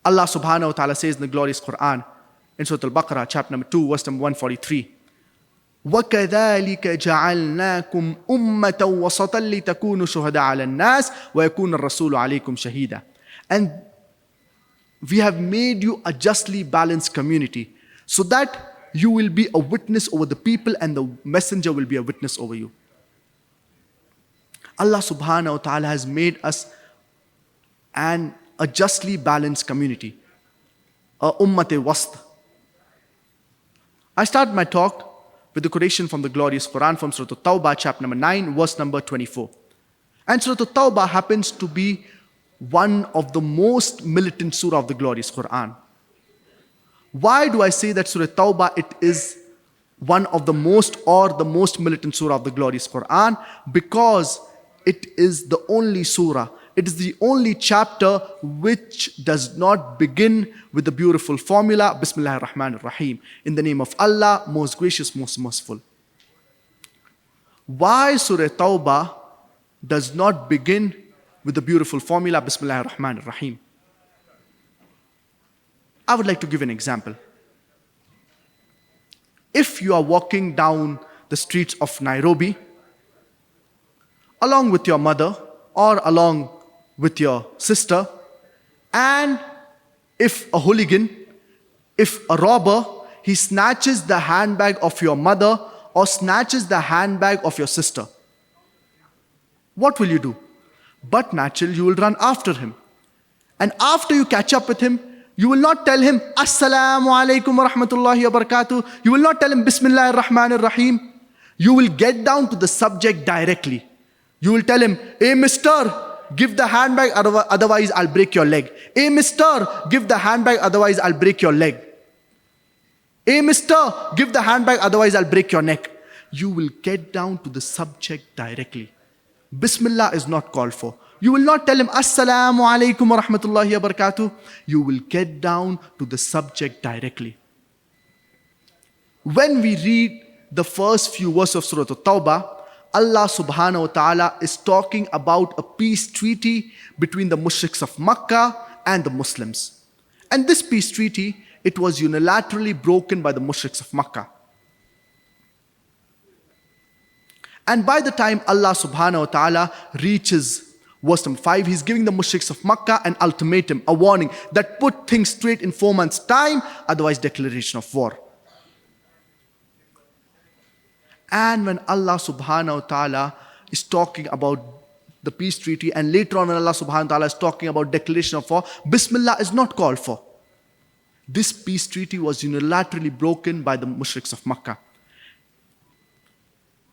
Allah subhanahu wa ta'ala says in the glorious Quran, in Surah Al-Baqarah, chapter number 2, verse number 143, وَكَذَلِكَ جَعَلْنَاكُمْ أُمَّةً وَسَطًا لِتَكُونُوا شُهَدَاءَ عَلَى النَّاسِ وَيَكُونَ الرَّسُولُ عَلَيْكُمْ شَهِيدًا. And we have made you a justly balanced community so that you will be a witness over the people and the messenger will be a witness over you. Allah subhanahu wa ta'ala has made us a justly balanced community, a ummat-e-wast. I start my talk with the quotation from the glorious Quran from Surah Tawbah, chapter number 9, verse number 24. And Surah Tawbah happens to be one of the most militant surah of the glorious Quran. Why do I say that Surah Tawbah, it is one of the most or the most militant surah of the glorious Quran? Because it is the only surah, it is the only chapter which does not begin with the beautiful formula, Bismillaah ar-Rahman ar-Rahim. In the name of Allah, most gracious, most merciful. Why Surah Tawbah does not begin with the beautiful formula, Bismillaah ar-Rahman ar-Rahim? I would like to give an example. If you are walking down the streets of Nairobi, along with your mother or along with your sister, and if a hooligan, if a robber, he snatches the handbag of your mother or snatches the handbag of your sister, what will you do? But naturally, you will run after him. And after you catch up with him, you will not tell him, Assalamu alaikum wa rahmatullahi wa barakatuh. You will not tell him, Bismillah ar-Rahman ar-Rahim. You will get down to the subject directly. You will tell him, hey mister, give the handbag, otherwise I'll break your leg. Hey mister, give the handbag, otherwise I'll break your leg. Hey mister, give the handbag, otherwise I'll break your neck. You will get down to the subject directly. Bismillah is not called for. You will not tell him, Assalamu alaikum wa rahmatullahi wa barakatuh. You will get down to the subject directly. When we read the first few verses of Surah Tawbah, Allah subhanahu wa ta'ala is talking about a peace treaty between the mushriks of Makkah and the Muslims. And this peace treaty, it was unilaterally broken by the mushriks of Makkah. And by the time Allah subhanahu wa ta'ala reaches verse number 5, he's giving the mushriks of Makkah an ultimatum, a warning that put things straight in 4 months' time, otherwise declaration of war. And when Allah subhanahu wa ta'ala is talking about the peace treaty, and later on when Allah subhanahu wa ta'ala is talking about declaration of war, Bismillah is not called for. This peace treaty was unilaterally broken by the mushriks of Makkah.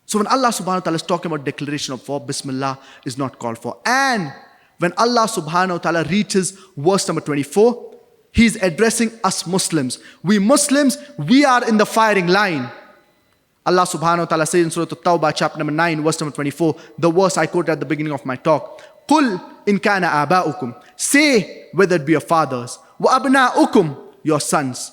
So when Allah subhanahu wa ta'ala is talking about declaration of war, Bismillah is not called for. And when Allah subhanahu wa ta'ala reaches verse number 24, He is addressing us Muslims. We Muslims, we are in the firing line. Allah subhanahu wa ta'ala says in Surah Tawbah, chapter number 9, verse number 24, the verse I quoted at the beginning of my talk. قُلْ إِنْ كَانَ آبَاؤُكُمْ. Say whether it be your fathers, وَأَبْنَاؤُكُمْ, your sons,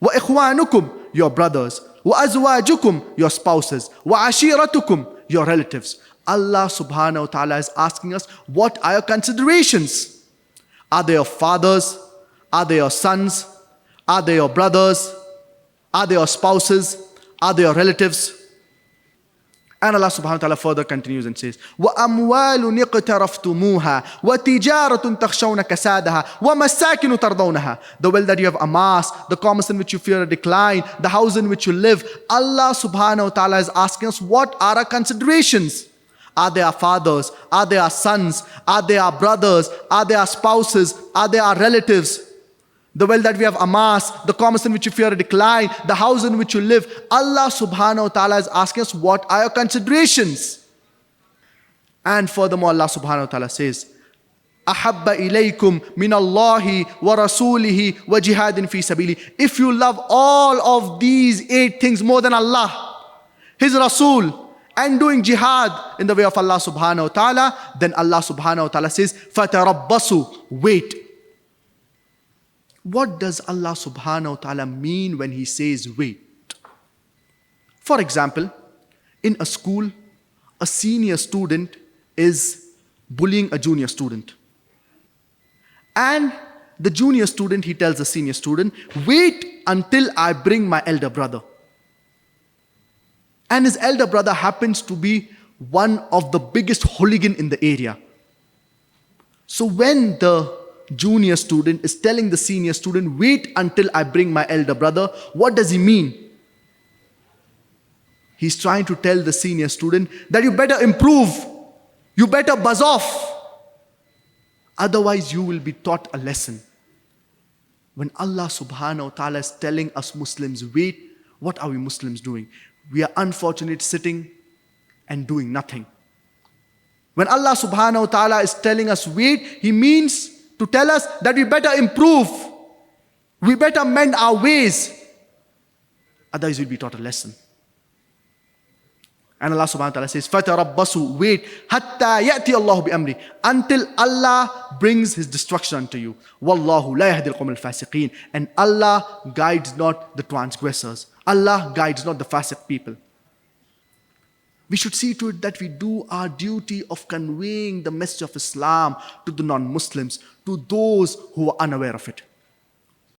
وَإِخْوَانُكُمْ, your brothers, وَأَزْوَاجُكُمْ, your spouses, وَعَشِيرَتُكُمْ, your relatives. Allah subhanahu wa ta'ala is asking us, what are your considerations? Are they your fathers? Are they your sons? Are they your brothers? Are they your spouses? Are they your relatives? And Allah subhanahu wa ta'ala further continues and says, وَأَمْوَالٌ اقْتَرَفْتُمُوهَا وَتِجَارَةٌ تَخْشَوْنَ كَسَادَهَا وَمَسَاكِنُ تَرْضَوْنَهَا. The wealth that you have amassed, the commerce in which you fear a decline, the house in which you live. Allah subhanahu wa ta'ala is asking us, what are our considerations? Are they our fathers? Are they our sons? Are they our brothers? Are they our spouses? Are they our relatives? The wealth that we have amassed, the commerce in which you fear a decline, the house in which you live. Allah subhanahu wa ta'ala is asking us, what are your considerations? And furthermore, Allah subhanahu wa ta'ala says, أَحَبَّ إِلَيْكُمْ مِنَ اللَّهِ وَرَسُولِهِ وَجِهَادٍ فِي سَبِيلِهِ. If you love all of these 8 things more than Allah, His Rasul, and doing jihad in the way of Allah subhanahu wa ta'ala, then Allah subhanahu wa ta'ala says, فَتَرَبَّصُوا, wait. What does Allah subhanahu wa ta'ala mean when He says wait? For example, in a school, a senior student is bullying a junior student. And the junior student, he tells the senior student, wait until I bring my elder brother. And his elder brother happens to be one of the biggest hooligan in the area. So when the junior student is telling the senior student, wait until I bring my elder brother, what does he mean? He's trying to tell the senior student that you better improve, you better buzz off, otherwise you will be taught a lesson. When Allah subhanahu wa ta'ala is telling us Muslims, wait, what are we Muslims doing? We are unfortunate sitting and doing nothing. When Allah subhanahu wa ta'ala is telling us wait, He means to tell us that we better improve, we better mend our ways, otherwise we'll be taught a lesson. And Allah subhanahu wa ta'ala says, فَتَرَبَّصُوا, wait, حَتَّى يَأْتِيَ اللَّهُ بِأَمْرِهِ, until Allah brings His destruction unto you. وَاللَّهُ لَا يَهْدِي الْقَوْمَ الْفَاسِقِينَ, and Allah guides not the transgressors. Allah guides not the fasiq people. We should see to it that we do our duty of conveying the message of Islam to the non-Muslims, to those who are unaware of it.